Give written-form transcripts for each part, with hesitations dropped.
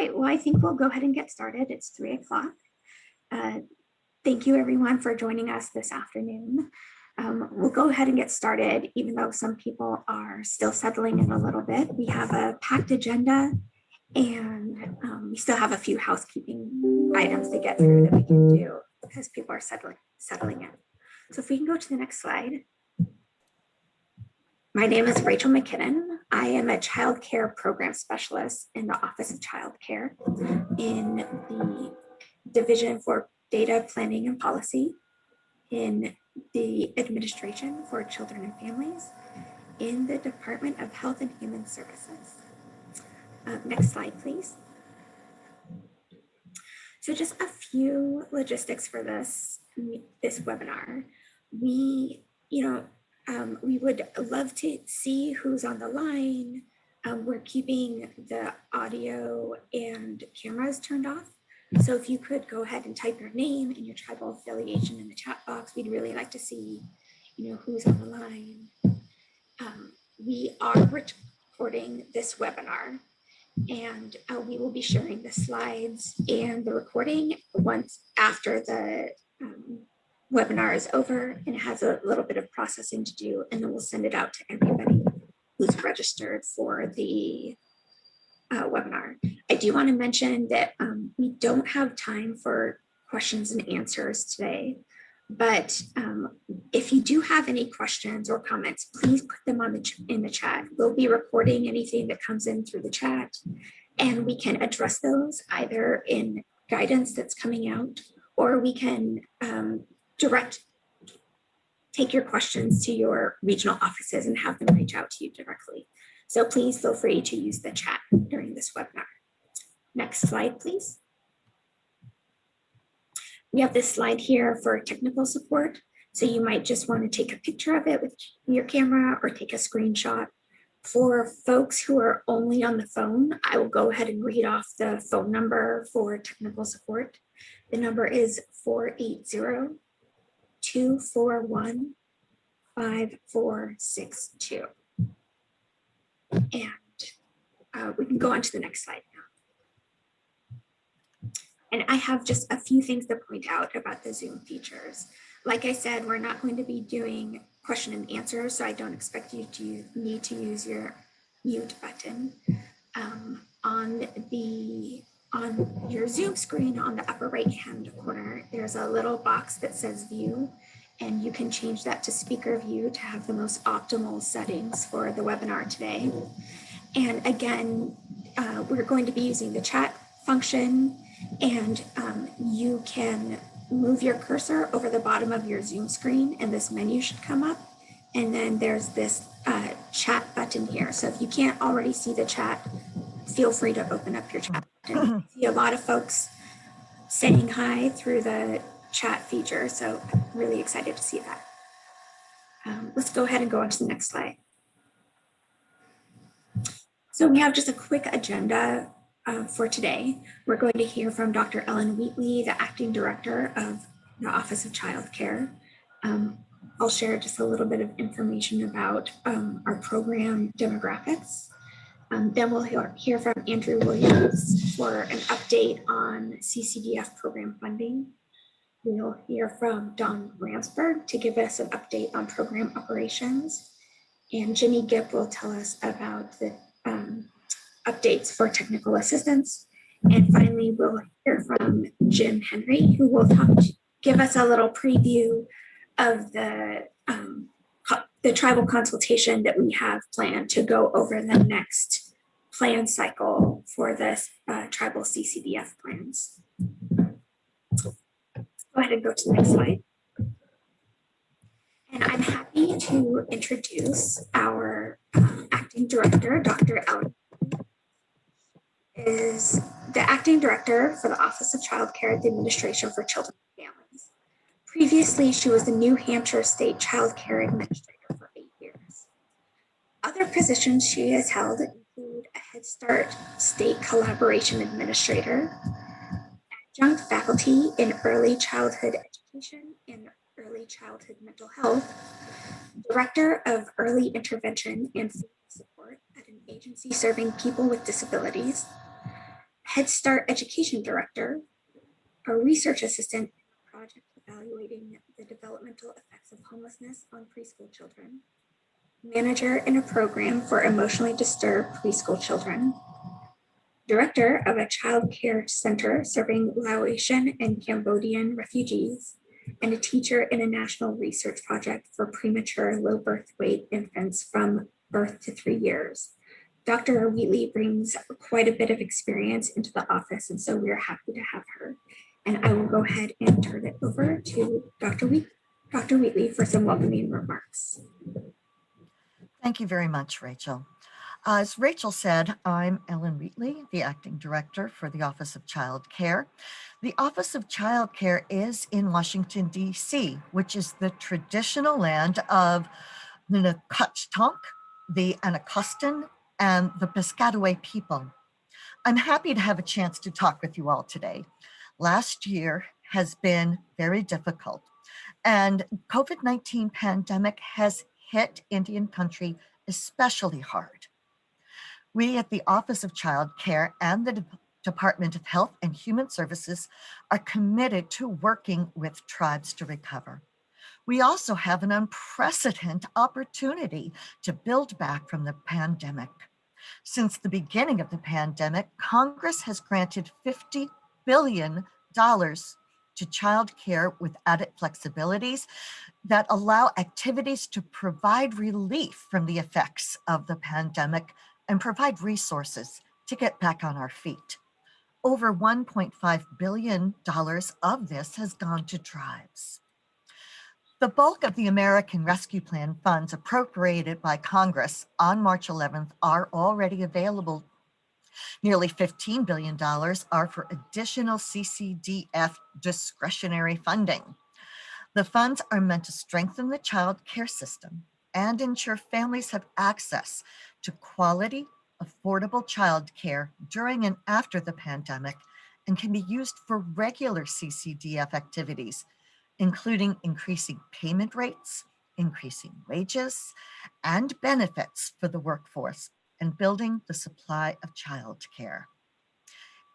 right, well, I think we'll go ahead and get started. It's 3 o'clock. Thank you everyone for joining us this afternoon. We'll go ahead and get started, even though some people are still settling in a little bit. We have a packed agenda and we still have a few housekeeping items to get through that we can do as people are settling in. So if we can go to the next slide. My name is Rachel McKinnon. I am a child care program specialist in the Office of Child Care in the Division for Data Planning and Policy, in the Administration for Children and Families, in the Department of Health and Human Services. Next slide, please. So just a few logistics for this webinar. We would love to see who's on the line. We're keeping the audio and cameras turned off. So if you could go ahead and type your name and your tribal affiliation in the chat box, we'd really like to see, who's on the line. We are recording this webinar, and we will be sharing the slides and the recording once after the webinar is over, and it has a little bit of processing to do, and then we'll send it out to everybody who's registered for the webinar. I do want to mention that we don't have time for questions and answers today, but if you do have any questions or comments, please put them in the chat. We'll be recording anything that comes in through the chat, and we can address those either in guidance that's coming out, or we can take your questions to your regional offices and have them reach out to you directly. So please feel free to use the chat during this webinar. Next slide, please. We have this slide here for technical support. So you might just want to take a picture of it with your camera or take a screenshot. For folks who are only on the phone, I will go ahead and read off the phone number for technical support. The number is 480-241-5462. And we can go on to the next slide now. And I have just a few things to point out about the Zoom features. Like I said, we're not going to be doing question and answer, so I don't expect you to need to use your mute button. On your Zoom screen on the upper right-hand corner, there's a little box that says view, and you can change that to speaker view to have the most optimal settings for the webinar today. And again, we're going to be using the chat function, and you can move your cursor over the bottom of your Zoom screen and this menu should come up. And then there's this chat button here. So if you can't already see the chat, feel free to open up your chat button. I see a lot of folks saying hi through the chat feature, so I'm really excited to see that. Let's go ahead and go on to the next slide. So we have just a quick agenda for today. We're going to hear from Dr. Ellen Wheatley, the Acting Director of the Office of Child Care. I'll share just a little bit of information about our program demographics. Then we'll hear from Andrew Williams for an update on CCDF program funding. We'll hear from Don Ransberg to give us an update on program operations. And Jenny Gipp will tell us about the updates for technical assistance. And finally, we'll hear from Jim Henry, who will give us a little preview of the tribal consultation that we have planned to go over the next plan cycle for this tribal CCDF plans. Go ahead and go to the next slide. And I'm happy to introduce our acting director, Dr. Ellen. Is the acting director for the Office of Child Care at the Administration for Children and Families. Previously, she was the New Hampshire State Child Care Administrator for 8 years. Other positions she has held include a Head Start State Collaboration Administrator, adjunct faculty in early childhood education and early childhood mental health, director of early intervention and family support at an agency serving people with disabilities, Head Start Education Director, a research assistant in a project evaluating the developmental effects of homelessness on preschool children, manager in a program for emotionally disturbed preschool children, director of a child care center serving Laotian and Cambodian refugees, and a teacher in a national research project for premature low birth weight infants from birth to 3 years. Dr. Wheatley brings quite a bit of experience into the office, and so we're happy to have her. And I will go ahead and turn it over to Dr. Wheatley for some welcoming remarks. Thank you very much, Rachel. As Rachel said, I'm Ellen Wheatley, the Acting Director for the Office of Child Care. The Office of Child Care is in Washington, D.C., which is the traditional land of the Nacotchtank, the Anacostan, and the Piscataway people. I'm happy to have a chance to talk with you all today. Last year has been very difficult, and COVID-19 pandemic has hit Indian country especially hard. We at the Office of Child Care and the Department of Health and Human Services are committed to working with tribes to recover. We also have an unprecedented opportunity to build back from the pandemic. Since the beginning of the pandemic, Congress has granted $50 billion to child care with added flexibilities that allow activities to provide relief from the effects of the pandemic and provide resources to get back on our feet. Over $1.5 billion of this has gone to tribes. The bulk of the American Rescue Plan funds appropriated by Congress on March 11th are already available. Nearly $15 billion are for additional CCDF discretionary funding. The funds are meant to strengthen the child care system and ensure families have access to quality, affordable child care during and after the pandemic, and can be used for regular CCDF activities, including increasing payment rates, increasing wages, and benefits for the workforce, and building the supply of child care.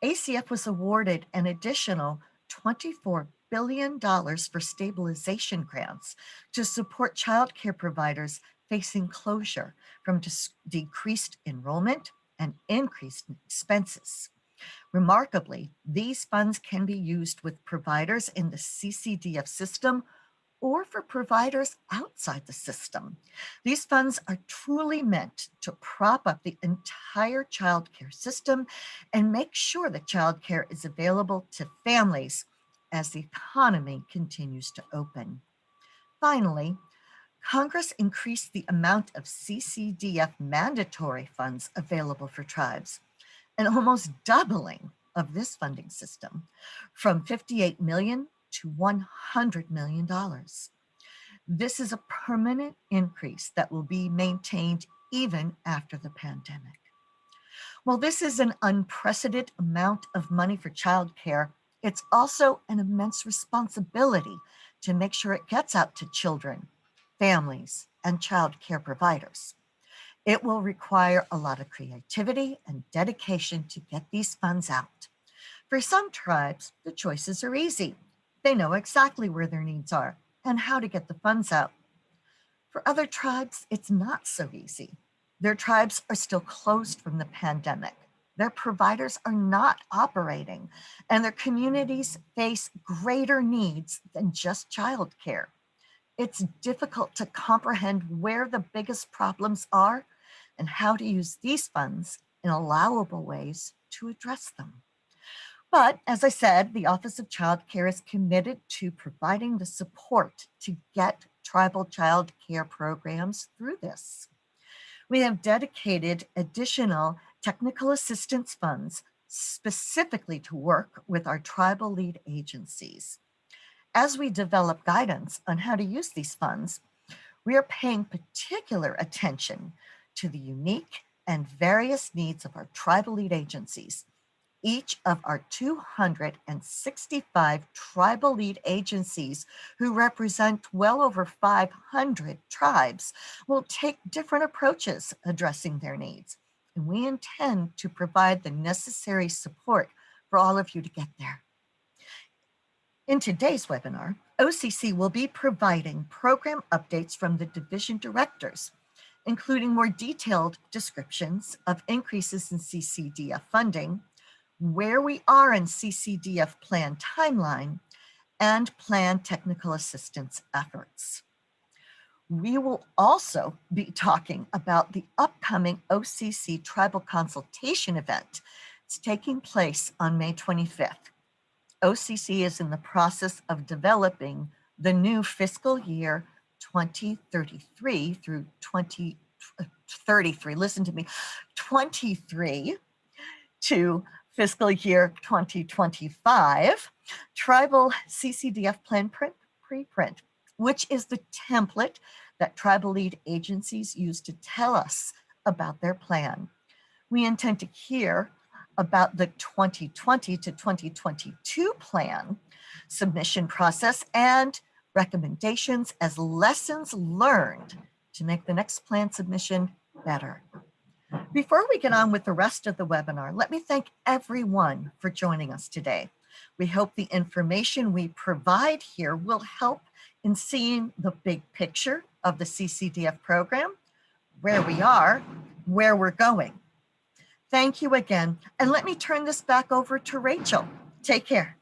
ACF was awarded an additional $24 billion for stabilization grants to support child care providers facing closure from decreased enrollment and increased expenses. Remarkably, these funds can be used with providers in the CCDF system or for providers outside the system. These funds are truly meant to prop up the entire child care system and make sure that child care is available to families as the economy continues to open. Finally, Congress increased the amount of CCDF mandatory funds available for tribes, and almost doubling of this funding system from $58 million to $100 million. This is a permanent increase that will be maintained even after the pandemic. While this is an unprecedented amount of money for child care, it's also an immense responsibility to make sure it gets out to children, families, and child care providers. It will require a lot of creativity and dedication to get these funds out. For some tribes, the choices are easy. They know exactly where their needs are and how to get the funds out. For other tribes, it's not so easy. Their tribes are still closed from the pandemic. Their providers are not operating, and their communities face greater needs than just childcare. It's difficult to comprehend where the biggest problems are and how to use these funds in allowable ways to address them. But as I said, the Office of Child Care is committed to providing the support to get tribal child care programs through this. We have dedicated additional technical assistance funds specifically to work with our tribal lead agencies. As we develop guidance on how to use these funds, we are paying particular attention to the unique and various needs of our tribal lead agencies. Each of our 265 tribal lead agencies, who represent well over 500 tribes, will take different approaches addressing their needs. And we intend to provide the necessary support for all of you to get there. In today's webinar, OCC will be providing program updates from the division directors, including more detailed descriptions of increases in CCDF funding, where we are in CCDF plan timeline, and plan technical assistance efforts. We will also be talking about the upcoming OCC Tribal Consultation event. It's taking place on May 25th. OCC is in the process of developing the new fiscal year 2033 through 2033, listen to me, 23 to fiscal year 2025 Tribal CCDF Plan Preprint, which is the template that tribal lead agencies use to tell us about their plan. We intend to hear about the 2020 to 2022 plan submission process and recommendations as lessons learned to make the next plan submission better. Before we get on with the rest of the webinar, let me thank everyone for joining us today. We hope the information we provide here will help in seeing the big picture of the CCDF program, where we are, where we're going. Thank you again, and let me turn this back over to Rachel. Take care.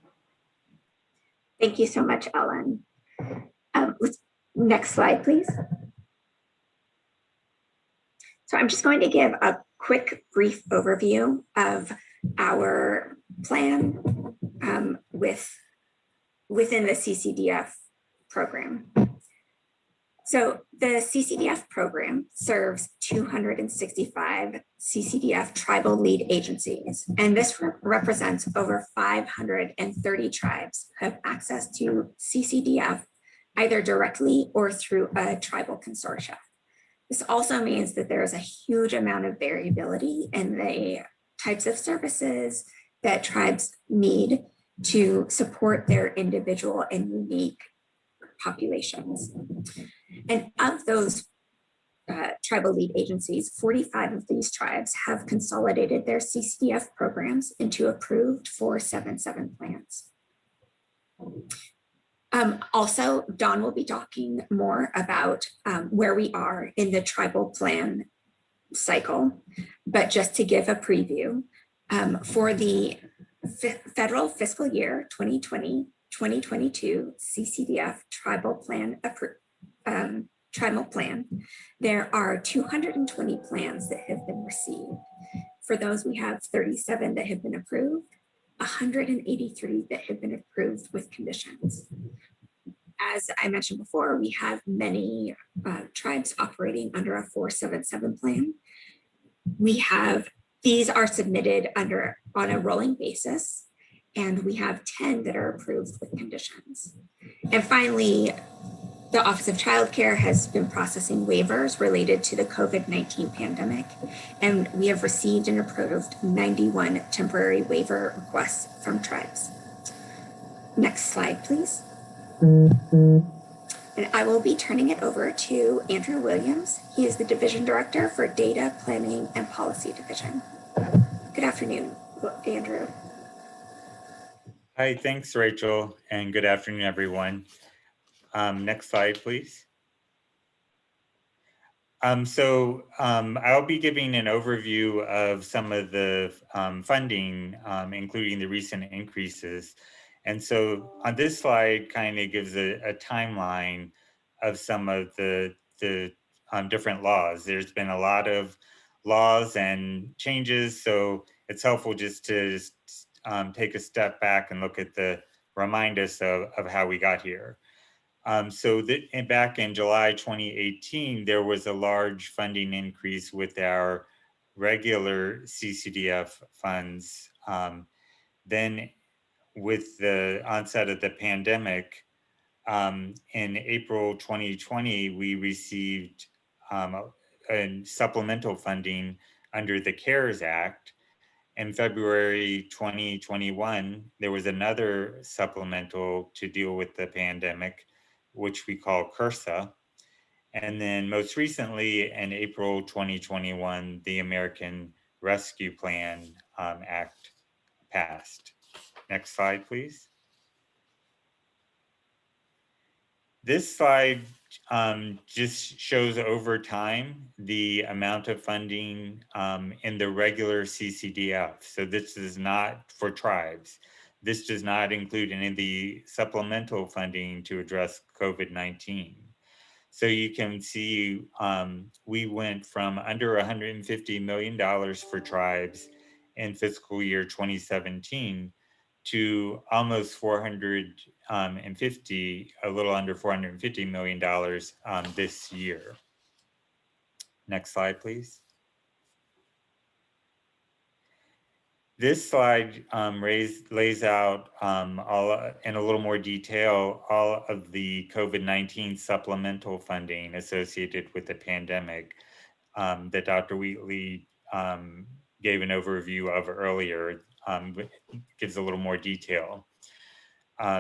Thank you so much, Ellen. Next slide, please. So I'm just going to give a quick, brief overview of our plan within the CCDF program. So the CCDF program serves 265 CCDF tribal lead agencies, and this represents over 530 tribes who have access to CCDF either directly or through a tribal consortia. This also means that there is a huge amount of variability in the types of services that tribes need to support their individual and unique populations. And of those tribal lead agencies, 45 of these tribes have consolidated their CCDF programs into approved 477 plans. Also, Dawn will be talking more about where we are in the tribal plan cycle, but just to give a preview, for the federal fiscal year 2020-2022 CCDF Tribal Plan there are 220 plans that have been received. For those, we have 37 that have been approved, 183 that have been approved with conditions. As I mentioned before, we have many tribes operating under a 477 plan. These are submitted on a rolling basis, and we have 10 that are approved with conditions. And finally, the Office of Child Care has been processing waivers related to the COVID-19 pandemic, and we have received and approved 91 temporary waiver requests from tribes. Next slide, please. And I will be turning it over to Andrew Williams. He is the Division Director for Data, Planning, and Policy Division. Good afternoon, Andrew. Hi, thanks, Rachel, and good afternoon, everyone. Next slide, please. I'll be giving an overview of some of the funding, including the recent increases. And so on this slide kind of gives a timeline of some of the different laws. There's been a lot of laws and changes, so it's helpful just to take a step back and remind us of how we got here. Back in July 2018, there was a large funding increase with our regular CCDF funds. Then with the onset of the pandemic, in April 2020, we received a supplemental funding under the CARES Act. In February 2021, there was another supplemental to deal with the pandemic, which we call CRSA. And then most recently, in April 2021, the American Rescue Plan Act passed. Next slide, please. This slide just shows over time the amount of funding in the regular CCDF. So this is not for tribes. This does not include any of the supplemental funding to address COVID-19. So you can see we went from under $150 million for tribes in fiscal year 2017 to almost 450, a little under $450 million this year. Next slide, please. This slide lays out all in a little more detail all of the COVID-19 supplemental funding associated with the pandemic that Dr. Wheatley gave an overview of earlier, gives a little more detail.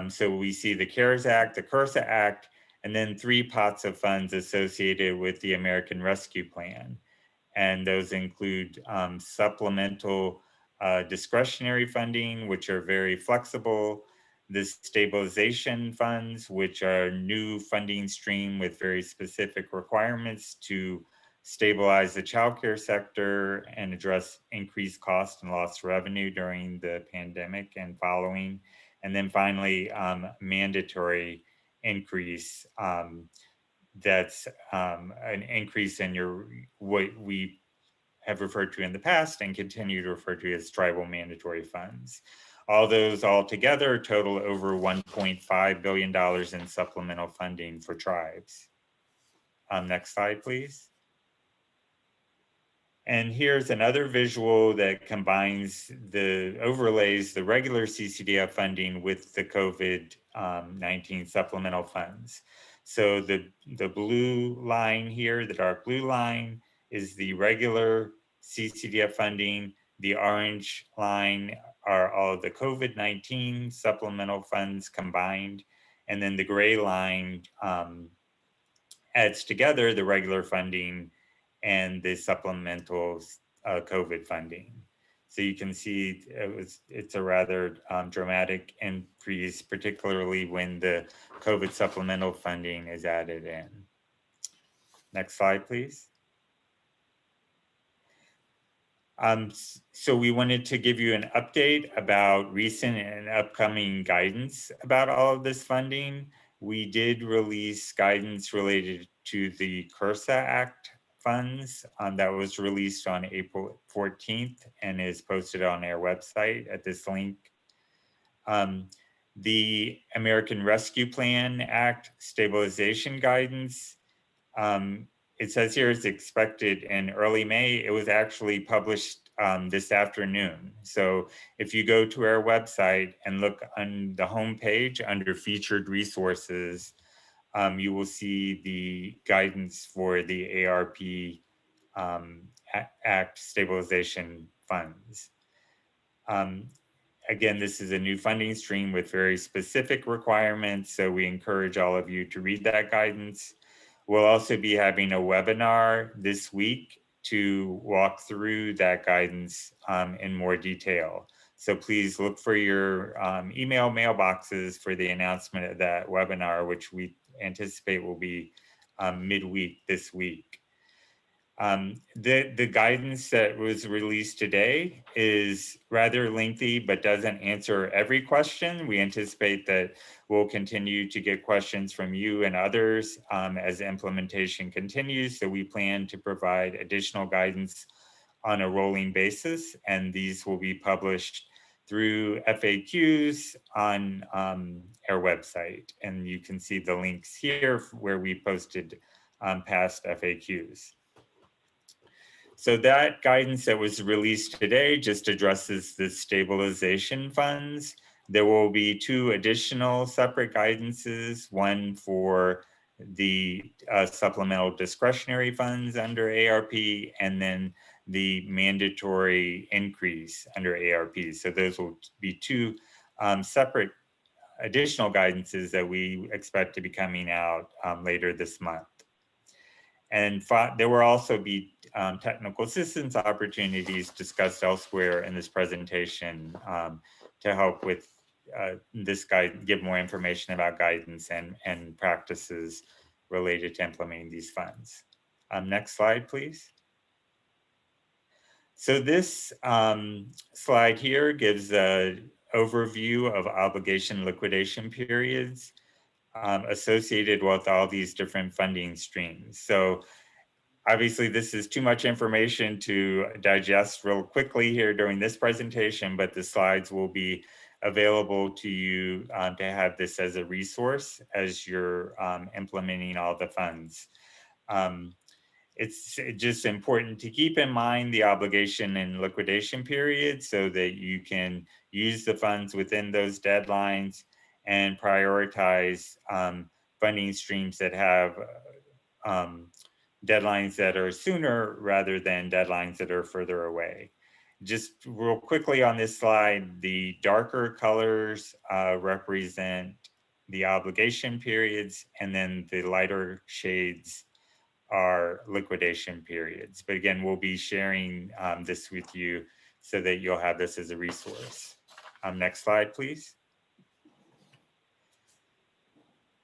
So we see the CARES Act, the CRSA Act, and then 3 pots of funds associated with the American Rescue Plan. And those include supplemental discretionary funding, which are very flexible, the stabilization funds, which are new funding stream with very specific requirements to stabilize the childcare sector and address increased cost and lost revenue during the pandemic and following. And then finally, mandatory increase that's an increase in what we have referred to in the past and continue to refer to as tribal mandatory funds. All those all together total over $1.5 billion in supplemental funding for tribes. Next slide, please. And here's another visual that combines overlays the regular CCDF funding with the COVID-19 supplemental funds. So the blue line here, the dark blue line, is the regular CCDF funding. The orange line are all of the COVID-19 supplemental funds combined. And then the gray line adds together the regular funding and the supplemental COVID funding. So you can see it's a rather dramatic increase, particularly when the COVID supplemental funding is added in. Next slide, please. So we wanted to give you an update about recent and upcoming guidance about all of this funding. We did release guidance related to the CRSA Act funds that was released on April 14th and is posted on our website at this link. The American Rescue Plan Act stabilization guidance, it says here it's expected in early May. It was actually published this afternoon. So if you go to our website and look on the homepage under featured resources, you will see the guidance for the ARP Act stabilization funds. Again, this is a new funding stream with very specific requirements, so we encourage all of you to read that guidance. We'll also be having a webinar this week to walk through that guidance in more detail. So please look for your email mailboxes for the announcement of that webinar, which we anticipate will be midweek this week. The guidance that was released today is rather lengthy, but doesn't answer every question. We anticipate that we'll continue to get questions from you and others as implementation continues. So we plan to provide additional guidance on a rolling basis, and these will be published through FAQs on our website. And you can see the links here where we posted past FAQs. So that guidance that was released today just addresses the stabilization funds. There will be 2 additional separate guidances, one for the supplemental discretionary funds under ARP, and then the mandatory increase under ARP. So those will be 2 separate additional guidances that we expect to be coming out later this month. And there will also be technical assistance opportunities discussed elsewhere in this presentation to help with this guide, give more information about guidance and practices related to implementing these funds. Next slide, please. So this slide here gives an overview of obligation liquidation periods associated with all these different funding streams. So obviously this is too much information to digest real quickly here during this presentation, but the slides will be available to you to have this as a resource as you're implementing all the funds. It's just important to keep in mind the obligation and liquidation period so that you can use the funds within those deadlines and prioritize funding streams that have deadlines that are sooner rather than deadlines that are further away. Just real quickly on this slide, the darker colors represent the obligation periods, and then the lighter shades are liquidation periods. But again, we'll be sharing this with you so that you'll have this as a resource. Next slide, please.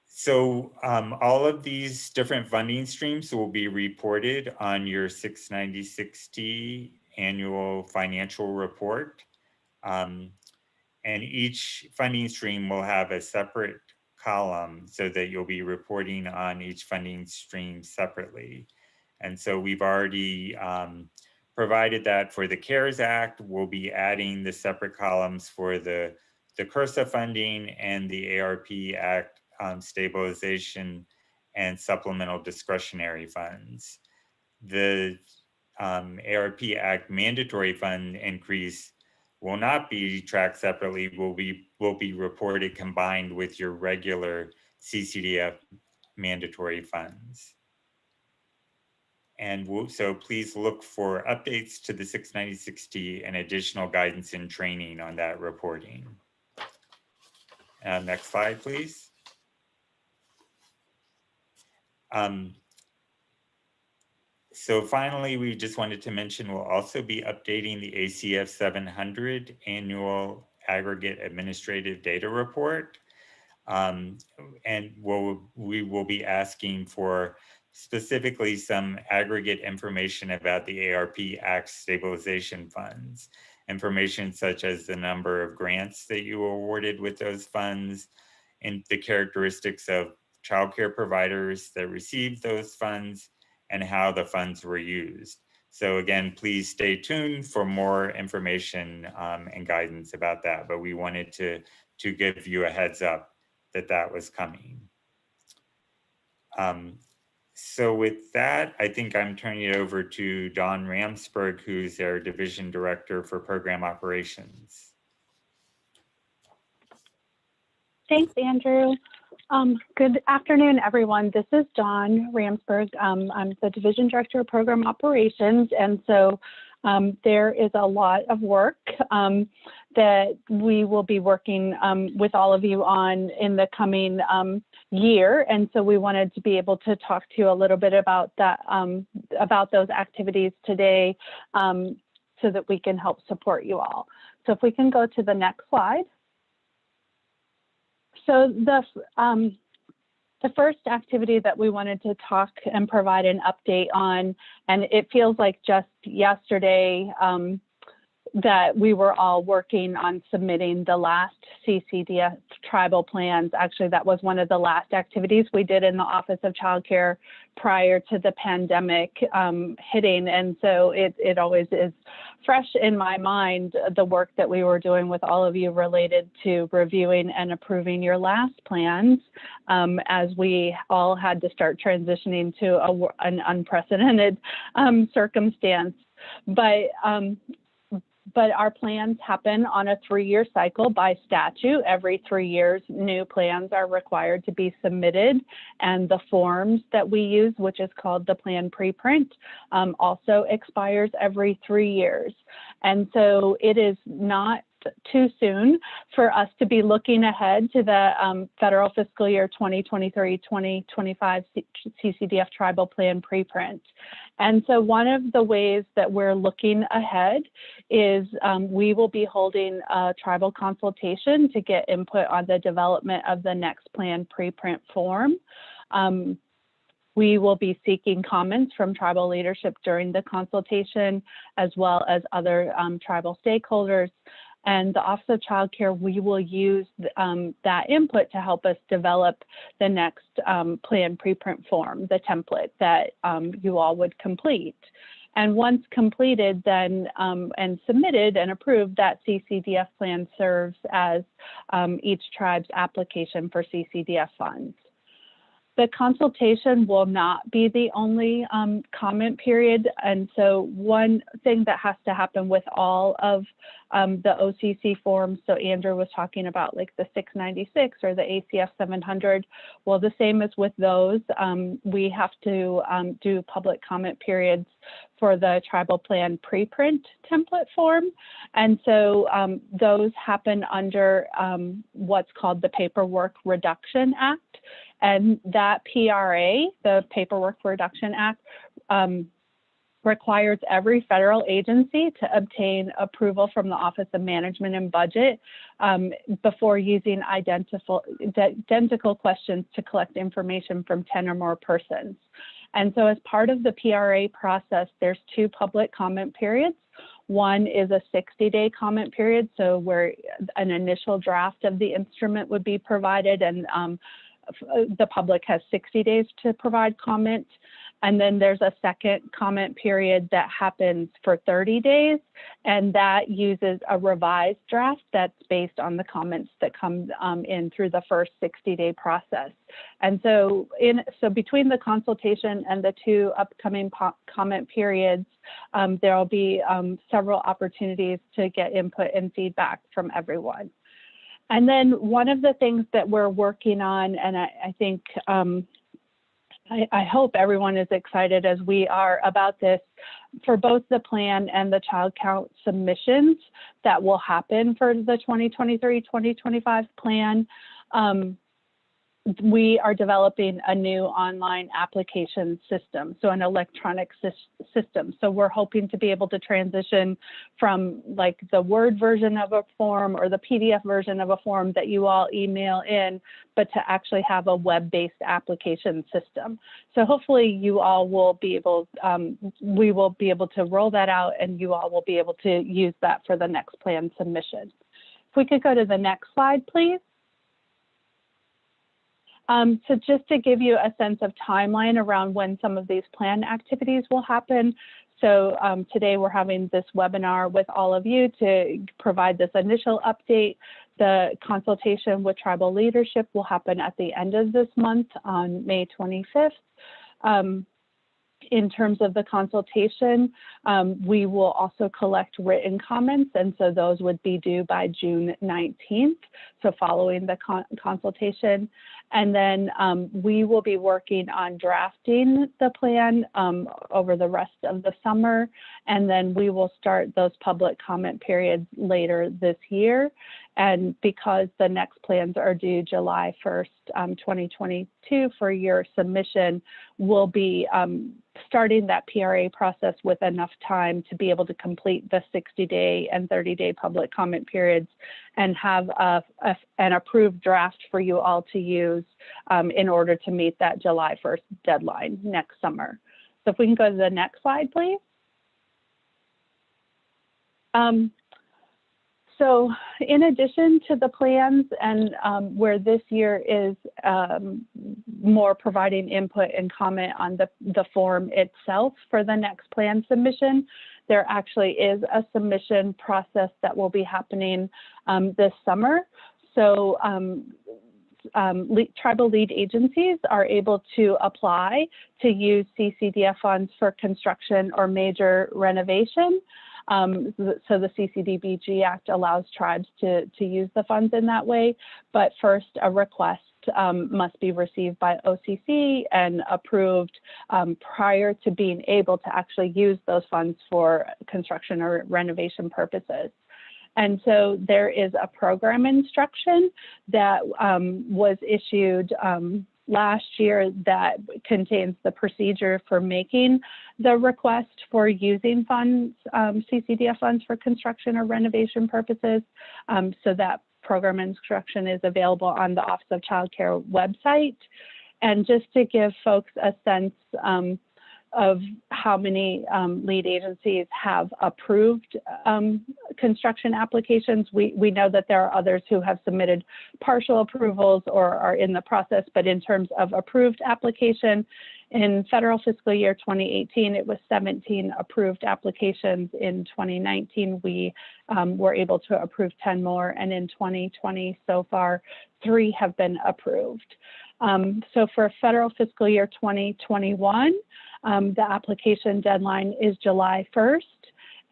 So all of these different funding streams will be reported on your 690-60 annual financial report. And each funding stream will have a separate column so that you'll be reporting on each funding stream separately. And so we've already provided that for the CARES Act. We'll be adding the separate columns for the CRSA funding and the ARP Act stabilization and supplemental discretionary funds. The ARP Act mandatory fund increase will not be tracked separately, will be reported combined with your regular CCDF mandatory funds. And so please look for updates to the 690-60 and additional guidance and training on that reporting. Next slide, please. So finally, we just wanted to mention we'll also be updating the ACF 700 annual aggregate administrative data report. And we will be asking for specifically some aggregate information about the ARP Act stabilization funds, information such as the number of grants that you were awarded with those funds and the characteristics of childcare providers that received those funds and how the funds were used. So again, please stay tuned for more information and guidance about that, but we wanted to give you a heads up that that was coming. So with that, I think I'm turning it over to Dawn Ramsberg, who's our Division Director for Program Operations. Thanks, Andrew. Good afternoon, everyone. This is Dawn Ramsberg. I'm the Division Director of Program Operations, and so there is a lot of work that we will be working with all of you on in the coming year, and so we wanted to be able to talk to you a little bit about that, about those activities today, so that we can help support you all. So if we can go to the next slide. So the first activity that we wanted to talk and provide an update on, and it feels like just yesterday that we were all working on submitting the last CCDF tribal plans. Actually, that was one of the last activities we did in the Office of Child Care prior to the pandemic hitting. And so it always is fresh in my mind, the work that we were doing with all of you related to reviewing and approving your last plans, as we all had to start transitioning to an unprecedented circumstance. But our plans happen on a 3-year cycle by statute. Every 3 years, new plans are required to be submitted, and the forms that we use, which is called the plan preprint, also expires every 3 years. And so it is not too soon for us to be looking ahead to the federal fiscal year 2023-2025 CCDF Tribal Plan Preprint. And so one of the ways that we're looking ahead is we will be holding a tribal consultation to get input on the development of the next plan preprint form. We will be seeking comments from tribal leadership during the consultation, as well as other tribal stakeholders. And the Office of Child Care, we will use that input to help us develop the next plan preprint form, the template that you all would complete. And once completed then and submitted and approved, that CCDF plan serves as each tribe's application for CCDF funds. The consultation will not be the only comment period. And so one thing that has to happen with all of the OCC forms, so Andrew was talking about like the 696 or the ACF 700, well, the same as with those, we have to do public comment periods for the tribal plan preprint template form. And so those happen under what's called the Paperwork Reduction Act. And that PRA, the Paperwork Reduction Act, requires every federal agency to obtain approval from the Office of Management and Budget before using identical questions to collect information from 10 or more persons. And so as part of the PRA process, there's 2 public comment periods. One is a 60-day comment period, so where an initial draft of the instrument would be provided, and the public has 60 days to provide comment. And then there's a second comment period that happens for 30 days, and that uses a revised draft that's based on the comments that come in through the first 60-day process. And so between the consultation and the 2 upcoming comment periods, there will be several opportunities to get input and feedback from everyone. And then one of the things that we're working on, and I think, I hope everyone is excited as we are about this, for both the plan and the child count submissions that will happen for the 2023-2025 plan. We are developing a new online application system, so an electronic system. So we're hoping to be able to transition from like the Word version of a form or the PDF version of a form that you all email in, but to actually have a web-based application system. So hopefully you all will be able, we will be able to roll that out, and you all will be able to use that for the next plan submission. If we could go to the next slide, please. So just to give you a sense of timeline around when some of these plan activities will happen. So today we're having this webinar with all of you to provide this initial update. The consultation with tribal leadership will happen at the end of this month on May 25th. In terms of the consultation, we will also collect written comments, and so those would be due by June 19th, so following the consultation. And then we will be working on drafting the plan over the rest of the summer, and then we will start those public comment periods later this year. And because the next plans are due July 1st, 2022 for your submission, we'll be starting that PRA process with enough time to be able to complete the 60-day and 30-day public comment periods and have an approved draft for you all to use in order to meet that July 1st deadline next summer. So if we can go to the next slide, please. So in addition to the plans and where this year is more providing input and comment on the form itself for the next plan submission, there actually is a submission process that will be happening this summer. So tribal lead agencies are able to apply to use CCDF funds for construction or major renovation. So the CCDBG Act allows tribes to use the funds in that way, but first a request must be received by OCC and approved prior to being able to actually use those funds for construction or renovation purposes. And so there is a program instruction that was issued last year that contains the procedure for making the request for using funds, CCDF funds for construction or renovation purposes. So that program instruction is available on the Office of Child Care website. And just to give folks a sense of how many lead agencies have approved construction applications. We know that there are others who have submitted partial approvals or are in the process, but in terms of approved application, in federal fiscal year 2018, it was 17 approved applications. In 2019, we were able to approve 10 more, and in 2020, so far, 3 have been approved. So for federal fiscal year 2021, the application deadline is July 1st,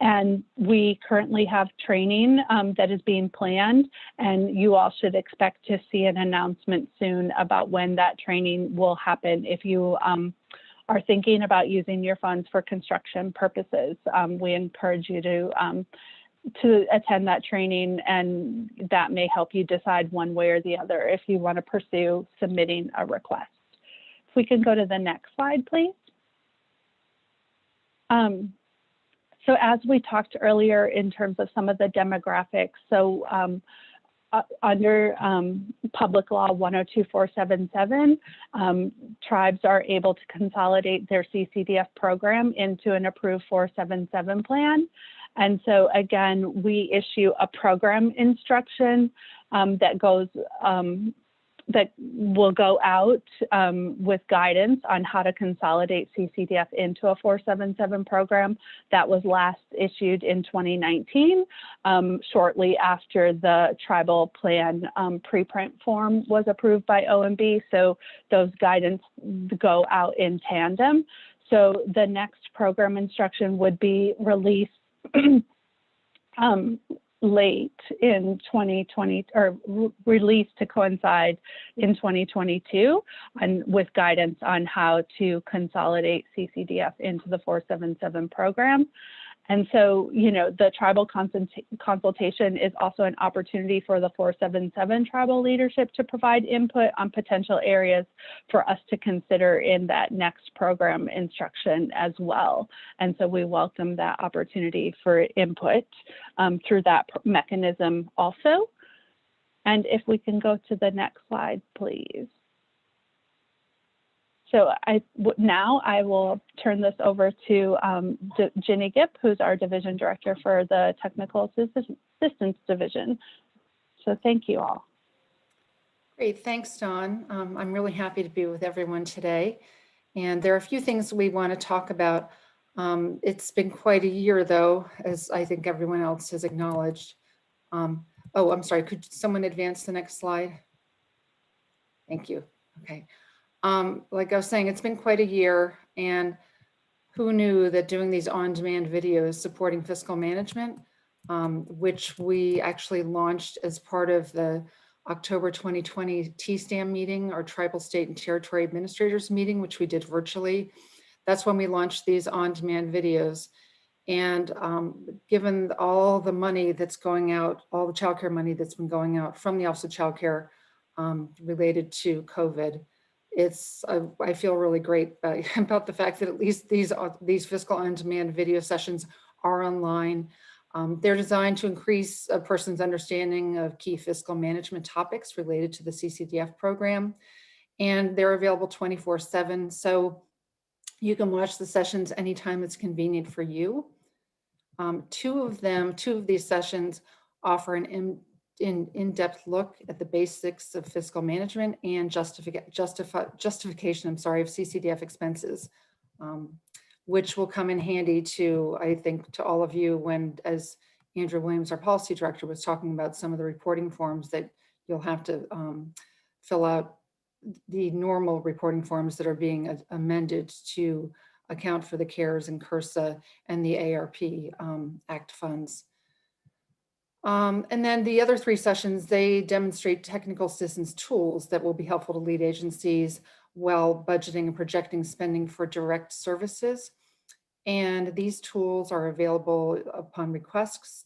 and we currently have training that is being planned, and you all should expect to see an announcement soon about when that training will happen. If you are thinking about using your funds for construction purposes, we encourage you to attend that training, and that may help you decide one way or the other if you want to pursue submitting a request. If we can go to the next slide, please. So as we talked earlier in terms of some of the demographics, so under Public Law 102477, tribes are able to consolidate their CCDF program into an approved 477 plan. And so again, we issue a program instruction that will go out with guidance on how to consolidate CCDF into a 477 program. That was last issued in 2019, shortly after the Tribal Plan Preprint form was approved by OMB. So those guidance go out in tandem. So the next program instruction would be released late in 2020, or released to coincide in 2022, and with guidance on how to consolidate CCDF into the 477 program. And so, you know, the tribal consultation is also an opportunity for the 477 tribal leadership to provide input on potential areas for us to consider in that next program instruction as well. And so we welcome that opportunity for input through that mechanism also. And if we can go to the next slide, please. So now I will turn this over to Ginny Gipp, who's our Division Director for the Technical Assistance Division. So thank you all. Great, thanks, Dawn. I'm really happy to be with everyone today. And there are a few things we want to talk about. It's been quite a year, though, as I think everyone else has acknowledged. Oh, I'm sorry, could someone advance the next slide? Thank you. Okay. Like I was saying, it's been quite a year, and who knew that doing these on-demand videos supporting fiscal management, which we actually launched as part of the October 2020 TSTAM meeting, our Tribal State and Territory Administrators meeting, which we did virtually. That's when we launched these on-demand videos. And given all the money that's going out, all the childcare money that's been going out from the Office of Child Care related to COVID, I feel really great about the fact that at least these fiscal on-demand video sessions are online. They're designed to increase a person's understanding of key fiscal management topics related to the CCDF program, and they're available 24/7. So you can watch the sessions anytime it's convenient for you. Two of these sessions offer an in-depth look at the basics of fiscal management and justification, of CCDF expenses, which will come in handy to, I think, to all of you when, as Andrew Williams, our policy director, was talking about some of the reporting forms that you'll have to fill out, the normal reporting forms that are being amended to account for the CARES and CURSA and the ARP Act funds. And then the other 3 sessions, they demonstrate technical assistance tools that will be helpful to lead agencies while budgeting and projecting spending for direct services. And these tools are available upon requests.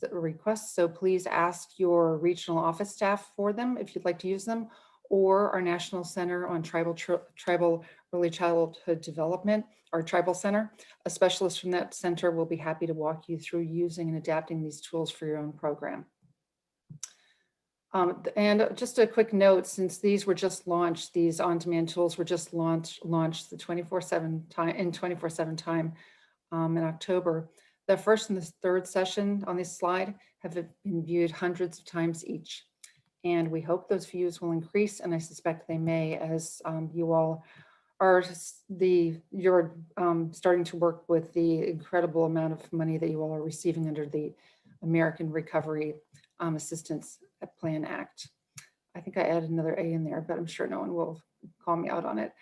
So please ask your regional office staff for them if you'd like to use them, or our National Center on Tribal Early Childhood Development, our Tribal Center. A specialist from that center will be happy to walk you through using and adapting these tools for your own program. And just a quick note, since these were just launched, these on-demand tools were just launched the 24/7 time in 24/7 time in October. The first and the third session on this slide have been viewed hundreds of times each. And we hope those views will increase, and I suspect they may as you all are you're starting to work with the incredible amount of money that you all are receiving under the American Recovery Assistance Plan Act. I think I added another A in there, but I'm sure no one will call me out on it.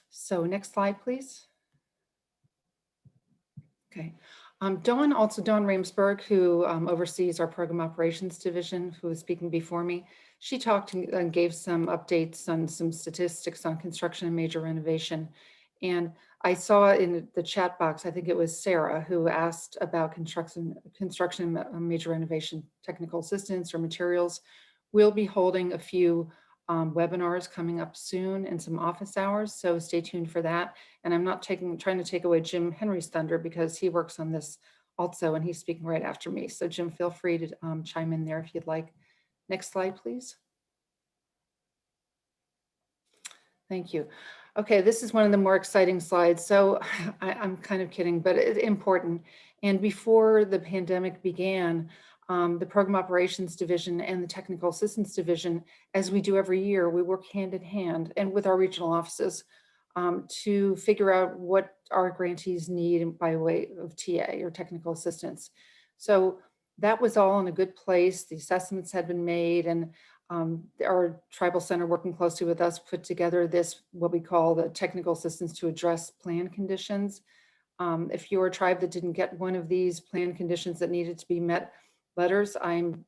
So next slide, please. Okay. Dawn Ramsberg, who oversees our program operations division, who was speaking before me, she talked and gave some updates on some statistics on construction and major renovation. And I saw in the chat box, I think it was Sarah, who asked about construction major renovation technical assistance or materials. We'll be holding a few webinars coming up soon and some office hours, so stay tuned for that. And I'm not trying to take away Jim Henry's thunder, because he works on this also, and he's speaking right after me. So Jim, feel free to chime in there if you'd like. Next slide, please. Thank you. Okay, this is one of the more exciting slides. So I'm kind of kidding, but it's important. And before the pandemic began, the Program Operations Division and the Technical Assistance Division, as we do every year, we work hand in hand and with our regional offices to figure out what our grantees need by way of TA or technical assistance. So that was all in a good place. The assessments had been made, and our tribal center, working closely with us, put together this, what we call the technical assistance to address plan conditions. If you're a tribe that didn't get one of these plan conditions that needed to be met letters, I'm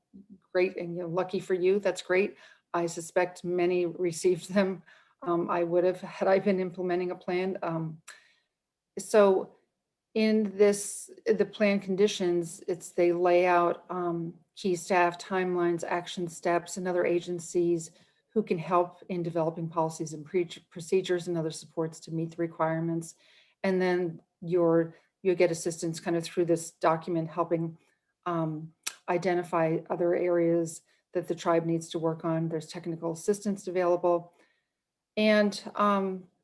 great, and lucky for you, that's great. I suspect many received them. I would have had I been implementing a plan. So in the plan conditions, they lay out key staff, timelines, action steps, and other agencies who can help in developing policies and procedures and other supports to meet the requirements. And then you get assistance kind of through this document, helping identify other areas that the tribe needs to work on. There's technical assistance available. And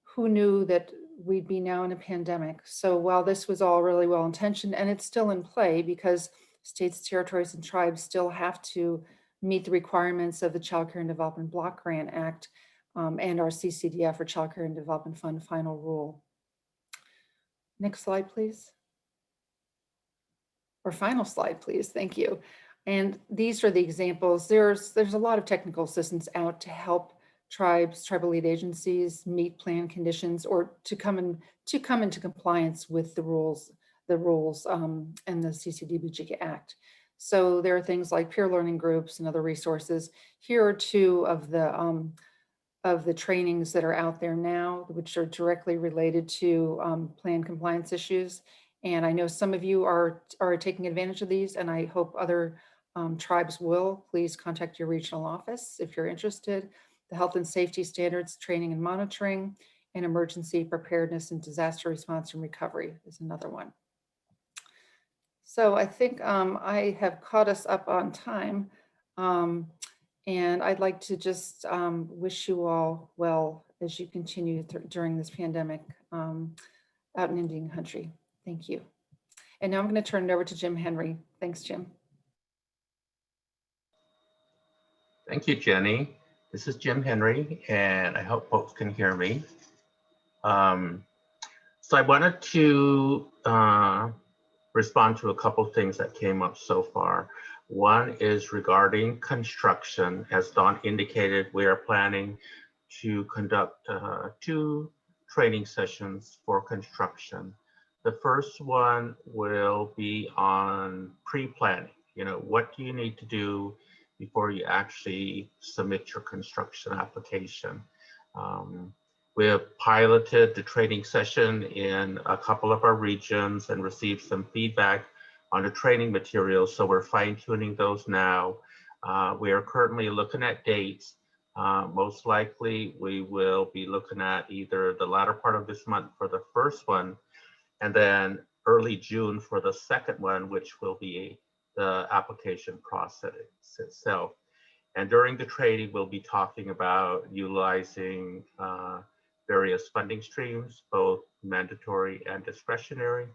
who knew that we'd be now in a pandemic? So while this was all really well intentioned, and it's still in play because states, territories, and tribes still have to meet the requirements of the Child Care and Development Block Grant Act and our CCDF or Child Care and Development Fund final rule. Next slide, please. Or final slide, please. Thank you. And these are the examples. There's a lot of technical assistance out to help tribes, tribal lead agencies meet plan conditions, or to come into compliance with the rules and the CCDBG Act. So there are things like peer learning groups and other resources. Here are two of the trainings that are out there now, which are directly related to plan compliance issues. And I know some of you are taking advantage of these, and I hope other tribes will. Please contact your regional office if you're interested. The health and safety standards, training and monitoring, and emergency preparedness and disaster response and recovery is another one. So I think I have caught us up on time. And I'd like to just wish you all well as you continue during this pandemic out in Indian country. Thank you. And now I'm going to turn it over to Jim Henry. Thanks, Jim. Thank you, Jenny. This is Jim Henry, and I hope folks can hear me. So I wanted to respond to a couple of things that came up so far. One is regarding construction. As Dawn indicated, we are planning to conduct 2 training sessions for construction. The first one will be on pre-planning. What do you need to do before you actually submit your construction application? We have piloted the training session in a couple of our regions and received some feedback on the training materials. So we're fine tuning those now. We are currently looking at dates. Most likely we will be looking at either the latter part of this month for the first one, and then early June for the second one, which will be the application process itself. And during the training, we'll be talking about utilizing various funding streams, both mandatory and discretionary,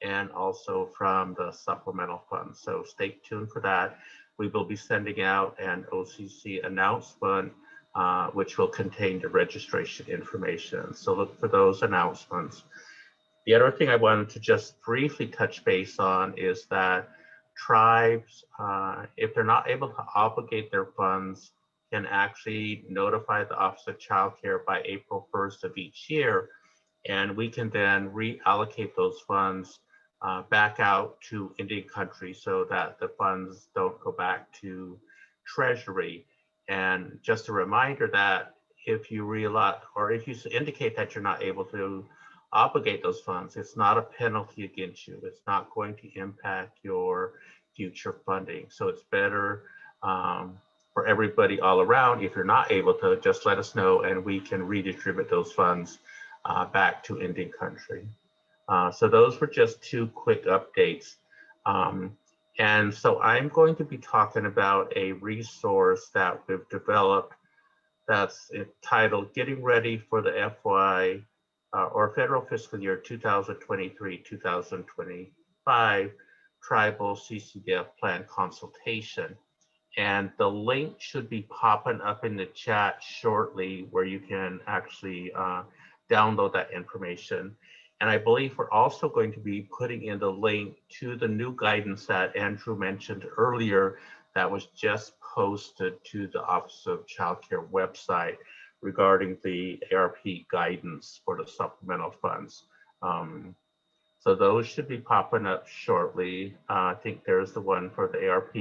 and also from the supplemental funds. So stay tuned for that. We will be sending out an OCC announcement, which will contain the registration information. So look for those announcements. The other thing I wanted to just briefly touch base on is that tribes, if they're not able to obligate their funds, can actually notify the Office of Child Care by April 1st of each year, and we can then reallocate those funds back out to Indian country so that the funds don't go back to Treasury. And just a reminder that if you realize, or if you indicate that you're not able to obligate those funds, it's not a penalty against you. It's not going to impact your future funding. So it's better for everybody all around. If you're not able to, just let us know and we can redistribute those funds back to Indian country. So those were just two quick updates. And so I'm going to be talking about a resource that we've developed that's entitled Getting Ready for the FY or Federal Fiscal Year 2023-2025 Tribal CCDF Plan Consultation. And the link should be popping up in the chat shortly where you can actually download that information. And I believe we're also going to be putting in the link to the new guidance that Andrew mentioned earlier that was just posted to the Office of Child Care website regarding the ARP guidance for the supplemental funds. So those should be popping up shortly. I think there's the one for the ARP,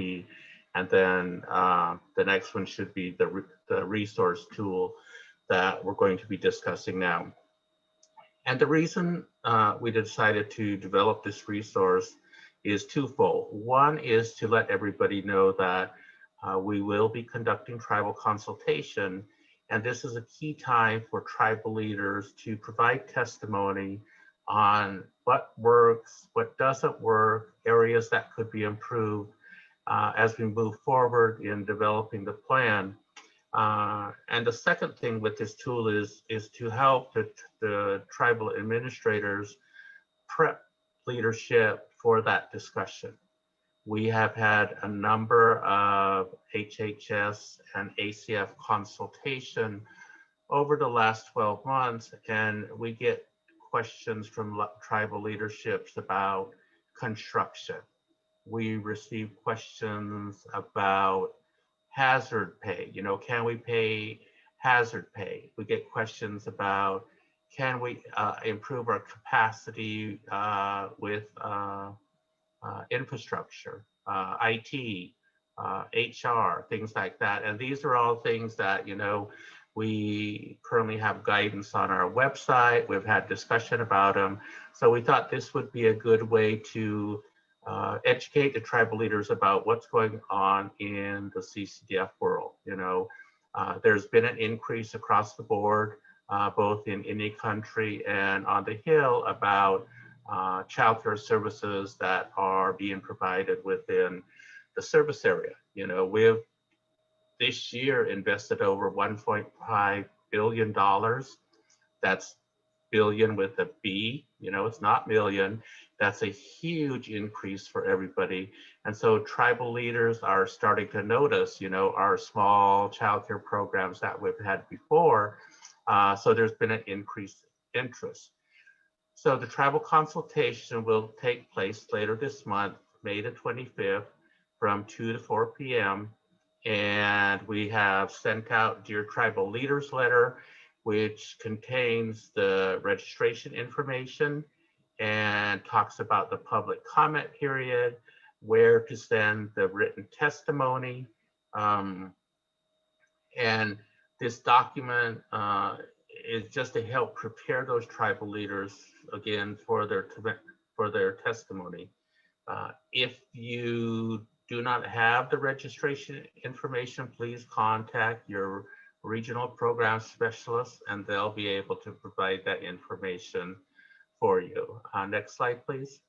and then the next one should be the resource tool that we're going to be discussing now. And the reason we decided to develop this resource is twofold. One is to let everybody know that we will be conducting tribal consultation, and this is a key time for tribal leaders to provide testimony on what works, what doesn't work, areas that could be improved as we move forward in developing the plan. And the second thing with this tool is to help the tribal administrators prep leadership for that discussion. We have had a number of HHS and ACF consultation over the last 12 months, and we get questions from tribal leaderships about construction. We receive questions about hazard pay. You know, can we pay hazard pay? We get questions about, can we improve our capacity with infrastructure, IT, HR, things like that. And these are all things that, you know, we currently have guidance on our website. We've had discussion about them. So we thought this would be a good way to educate the tribal leaders about what's going on in the CCDF world. You know, there's been an increase across the board, both in Indian country and on the Hill, about childcare services that are being provided within the service area. You know, we've this year invested over $1.5 billion. That's billion with a B, you know, it's not million. That's a huge increase for everybody. And so tribal leaders are starting to notice, you know, our small childcare programs that we've had before. So there's been an increased interest. So the tribal consultation will take place later this month, May the 25th, from 2 to 4 p.m. And we have sent out Dear Tribal Leaders letter, which contains the registration information and talks about the public comment period, where to send the written testimony. And this document is just to help prepare those tribal leaders again for their testimony. If you do not have the registration information, please contact your regional program specialist and they'll be able to provide that information for you. Next slide, please.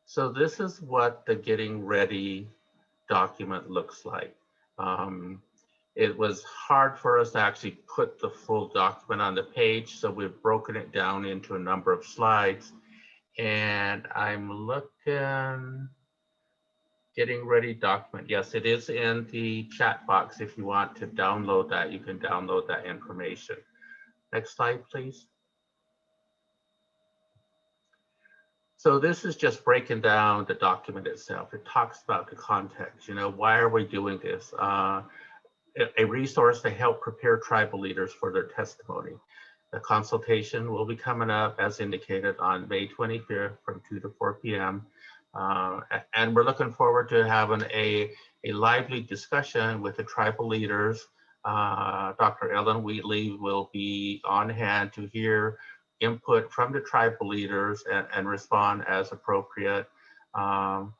So this is what the getting ready document looks like. It was hard for us to actually put the full document on the page, so we've broken it down into a number of slides. And I'm looking, getting ready document. Yes, it is in the chat box. If you want to download that, you can download that information. Next slide, please. So this is just breaking down the document itself. It talks about the context, why are we doing this? A resource to help prepare tribal leaders for their testimony. The consultation will be coming up as indicated on May 25th from 2 to 4 p.m. And we're looking forward to having a lively discussion with the tribal leaders. Dr. Ellen Wheatley will be on hand to hear input from the tribal leaders and respond as appropriate. And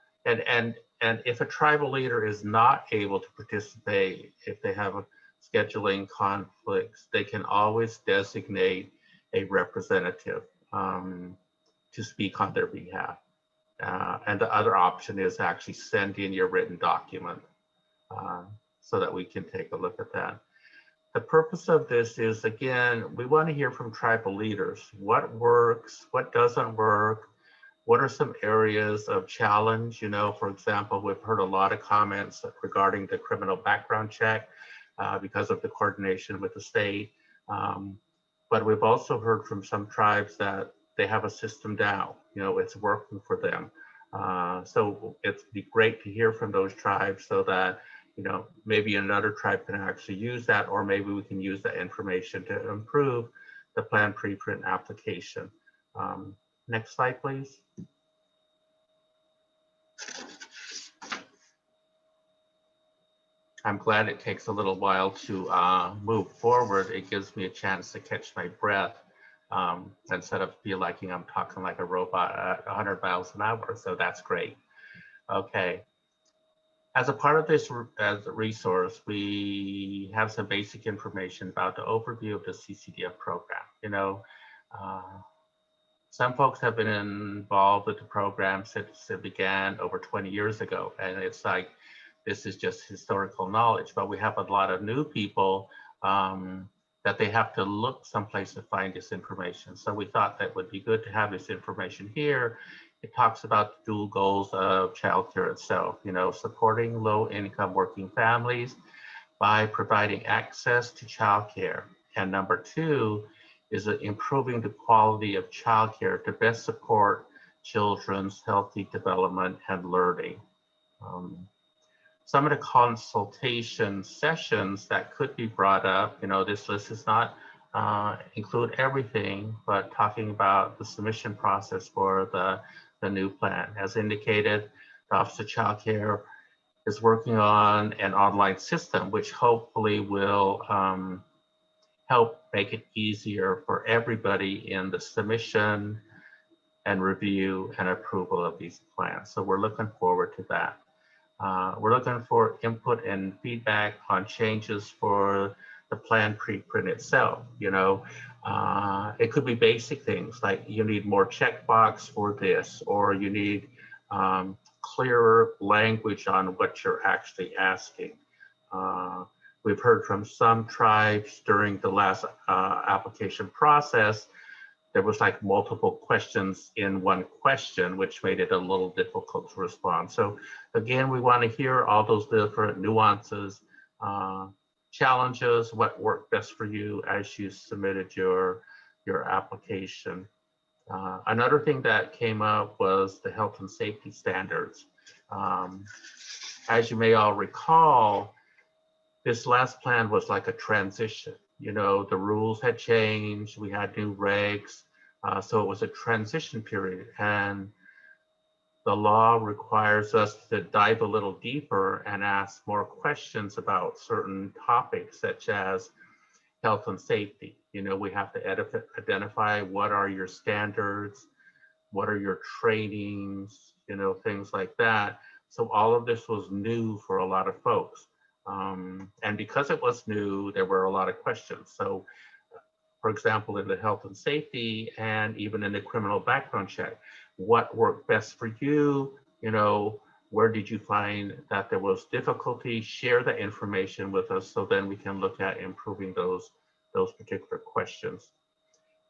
if a tribal leader is not able to participate, if they have scheduling conflicts, they can always designate a representative to speak on their behalf. And the other option is actually send in your written document so that we can take a look at that. The purpose of this is, again, we want to hear from tribal leaders. What works, what doesn't work, what are some areas of challenge? For example, we've heard a lot of comments regarding the criminal background check because of the coordination with the state. But we've also heard from some tribes that they have a system down, it's working for them. So it'd be great to hear from those tribes so that, maybe another tribe can actually use that, or maybe we can use that information to improve the plan preprint application. Next slide, please. I'm glad it takes a little while to move forward. It gives me a chance to catch my breath instead of feel like I'm talking like a robot at 100 miles an hour. So that's great. Okay. As a part of this as a resource, we have some basic information about the overview of the CCDF program. Some folks have been involved with the program since it began over 20 years ago, and it's like, this is just historical knowledge, but we have a lot of new people that they have to look someplace to find this information. So we thought that would be good to have this information here. It talks about the dual goals of childcare itself, supporting low-income working families by providing access to childcare. And number 2 is improving the quality of childcare to best support children's healthy development and learning. Some of the consultation sessions that could be brought up, this list is not include everything, but talking about the submission process for the new plan. As indicated, the Office of Child Care is working on an online system, which hopefully will help make it easier for everybody in the submission and review and approval of these plans. So we're looking forward to that. We're looking for input and feedback on changes for the plan preprint itself. It could be basic things like you need more checkbox for this, or you need clearer language on what you're actually asking. We've heard from some tribes during the last application process, there was like multiple questions in one question, which made it a little difficult to respond. So again, we want to hear all those different nuances, challenges, what worked best for you as you submitted your application. Another thing that came up was the health and safety standards. As you may all recall, this last plan was like a transition. The rules had changed, we had new regs, so it was a transition period. And the law requires us to dive a little deeper and ask more questions about certain topics, such as health and safety. You know, we have to identify what are your standards, what are your trainings, you know, things like that. So all of this was new for a lot of folks. And because it was new, there were a lot of questions. So, for example, in the health and safety and even in the criminal background check, what worked best for you? You know, where did you find that there was difficulty? Share the information with us so then we can look at improving those particular questions.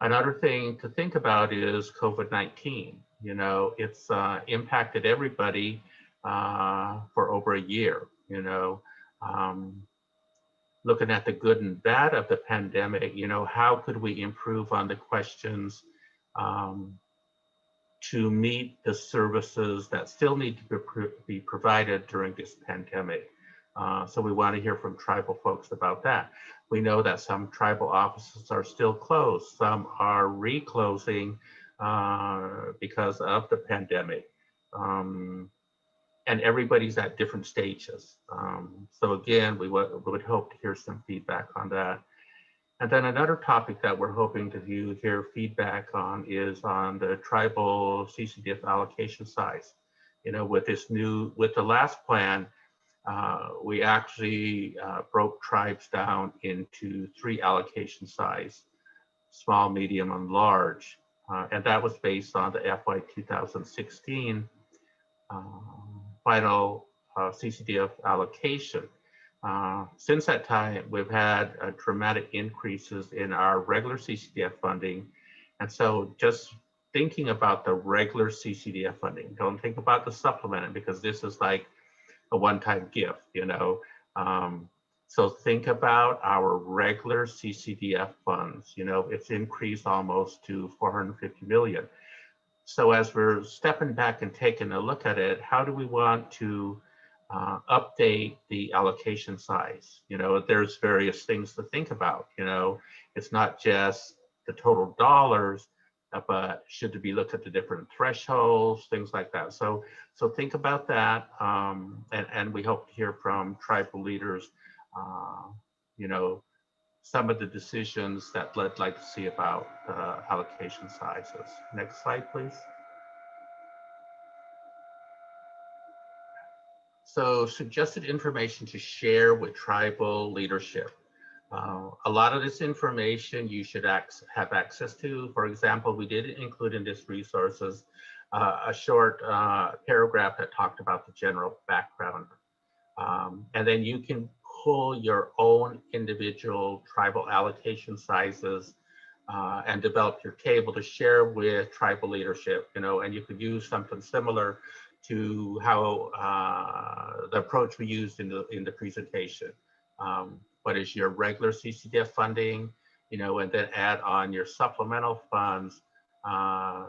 Another thing to think about is COVID-19. You know, it's impacted everybody for over a year, you know. Looking at the good and bad of the pandemic, you know, how could we improve on the questions to meet the services that still need to be provided during this pandemic? So we want to hear from tribal folks about that. We know that some tribal offices are still closed. Some are reclosing because of the pandemic. And everybody's at different stages. So again, we would hope to hear some feedback on that. And then another topic that we're hoping to hear feedback on is on the tribal CCDF allocation size. You know, with the last plan, we actually broke tribes down into 3 allocation size: small, medium, and large. And that was based on the FY 2016 final CCDF allocation. Since that time, we've had dramatic increases in our regular CCDF funding. And so just thinking about the regular CCDF funding, don't think about the supplemental, because this is like a one-time gift, you know. So think about our regular CCDF funds. You know, it's increased almost to 450 million. So as we're stepping back and taking a look at it, how do we want to update the allocation size? You know, there's various things to think about. You know, it's not just the total dollars, but should it be looked at the different thresholds, things like that. So think about that, and we hope to hear from tribal leaders, you know, some of the decisions that they'd like to see about allocation sizes. Next slide, please. So suggested information to share with tribal leadership. A lot of this information you should have access to. For example, we did include in this resources a short paragraph that talked about the general background. And then you can pull your own individual tribal allocation sizes and develop your table to share with tribal leadership, you know, and you could use something similar to how the approach we used in the presentation. What is your regular CCDF funding, you know, and then add on your supplemental funds,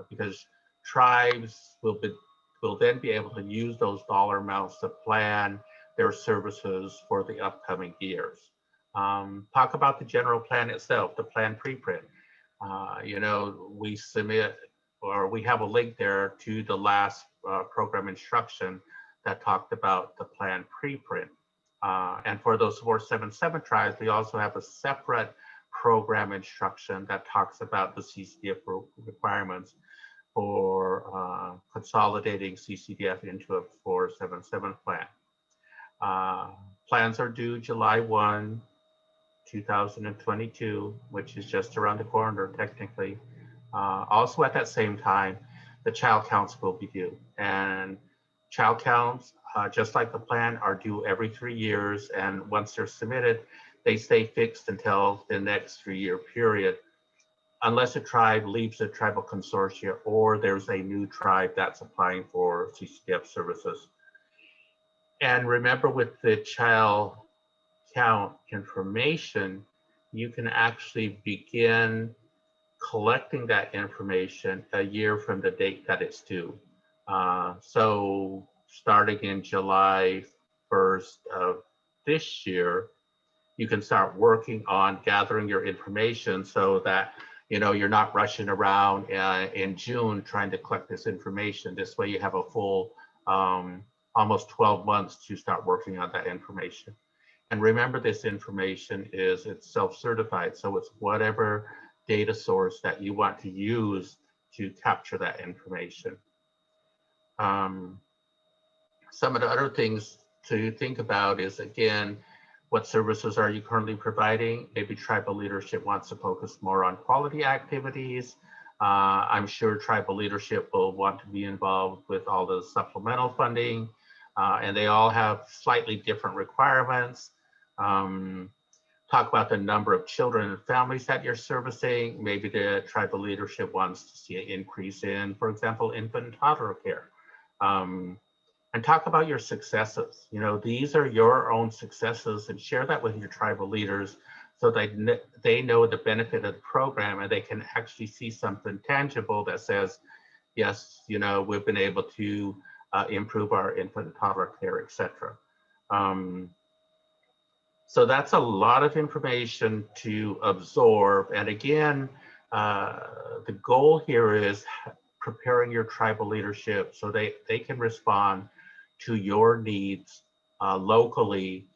because tribes will then be able to use those dollar amounts to plan their services for the upcoming years. Talk about the general plan itself, the plan preprint. You know, we submit, or we have a link there to the last program instruction that talked about the plan preprint. And for those 477 tribes, we also have a separate program instruction that talks about the CCDF requirements for consolidating CCDF into a 477 plan. Plans are due July 1, 2022, which is just around the corner technically. Also at that same time, the child counts will be due. And child counts, just like the plan, are due every 3 years. And once they're submitted, they stay fixed until the next 3-year period, unless a tribe leaves the tribal consortia or there's a new tribe that's applying for CCDF services. And remember, with the child count information, you can actually begin collecting that information a year from the date that it's due. So starting in July 1st of this year, you can start working on gathering your information so that you're not rushing around in June trying to collect this information. This way you have a full almost 12 months to start working on that information. And remember, this information it's self-certified, so it's whatever data source that you want to use to capture that information. Some of the other things to think about is, again, what services are you currently providing? Maybe tribal leadership wants to focus more on quality activities. I'm sure tribal leadership will want to be involved with all the supplemental funding, and they all have slightly different requirements. Talk about the number of children and families that you're servicing. Maybe the tribal leadership wants to see an increase in, for example, infant and toddler care. And talk about your successes. These are your own successes, and share that with your tribal leaders so they know the benefit of the program, and they can actually see something tangible that says, yes, we've been able to improve our infant and toddler care, etc. So that's a lot of information to absorb. And again, the goal here is preparing your tribal leadership so they can respond to your needs locally,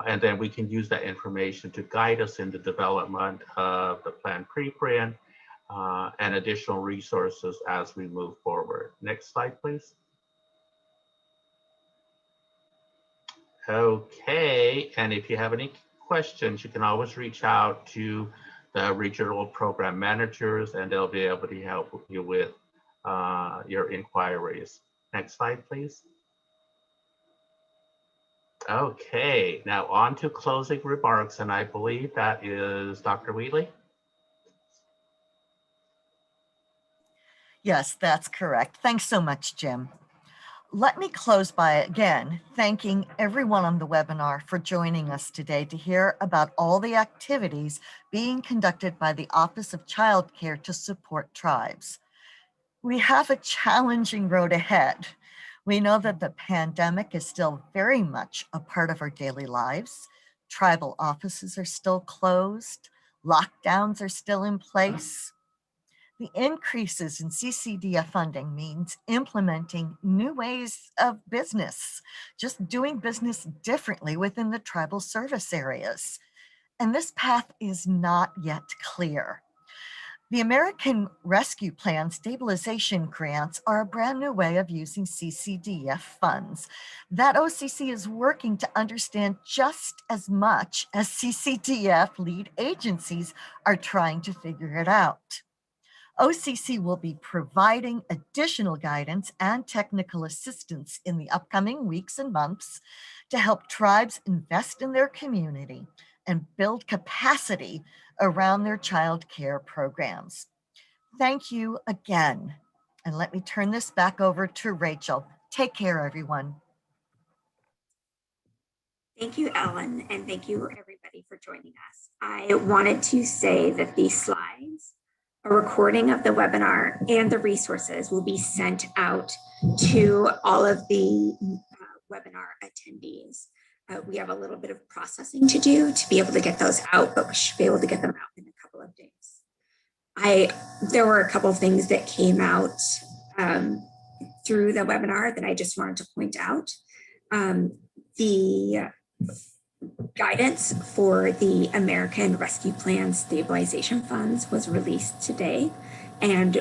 and then we can use that information to guide us in the development of the plan preprint and additional resources as we move forward. Next slide, please. Okay, and if you have any questions, you can always reach out to the regional program managers, and they'll be able to help you with your inquiries. Next slide, please. Okay, now on to closing remarks, and I believe that is Dr. Wheatley. Yes, that's correct. Thanks so much, Jim. Let me close by again thanking everyone on the webinar for joining us today to hear about all the activities being conducted by the Office of Child Care to support tribes. We have a challenging road ahead. We know that the pandemic is still very much a part of our daily lives. Tribal offices are still closed. Lockdowns are still in place. The increases in CCDF funding means implementing new ways of business, just doing business differently within the tribal service areas. And this path is not yet clear. The American Rescue Plan stabilization grants are a brand new way of using CCDF funds that OCC is working to understand just as much as CCDF lead agencies are trying to figure it out. OCC will be providing additional guidance and technical assistance in the upcoming weeks and months to help tribes invest in their community and build capacity around their child care programs. Thank you again. And let me turn this back over to Rachel. Take care, everyone. Thank you, Ellen, and thank you everybody for joining us. I wanted to say that these slides, a recording of the webinar, and the resources will be sent out to all of the webinar attendees. We have a little bit of processing to do to be able to get those out, but we should be able to get them out in a couple of days. There were a couple of things that came out through the webinar that I just wanted to point out. The guidance for the American Rescue Plan stabilization funds was released today, and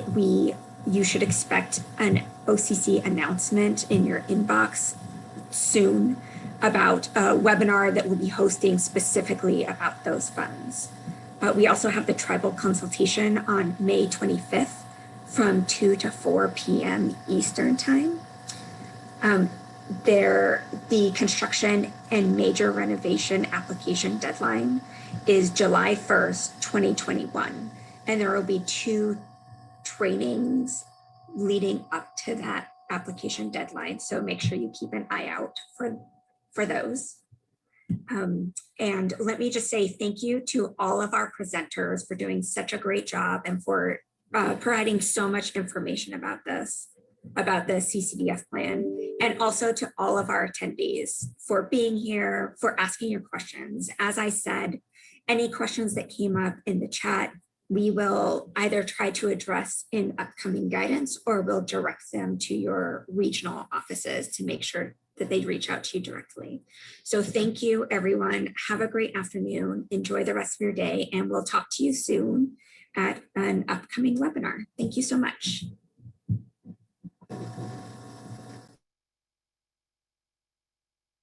you should expect an OCC announcement in your inbox soon about a webinar that we'll be hosting specifically about those funds. We also have the tribal consultation on May 25th from 2 to 4 p.m. Eastern time. The construction and major renovation application deadline is July 1st, 2021. And there will be 2 trainings leading up to that application deadline. So make sure you keep an eye out for those. And let me just say thank you to all of our presenters for doing such a great job and for providing so much information about the CCDF plan, and also to all of our attendees for being here, for asking your questions. As I said, any questions that came up in the chat, we will either try to address in upcoming guidance, or we'll direct them to your regional offices to make sure that they reach out to you directly. So thank you, everyone. Have a great afternoon. Enjoy the rest of your day, and we'll talk to you soon at an upcoming webinar. Thank you so much.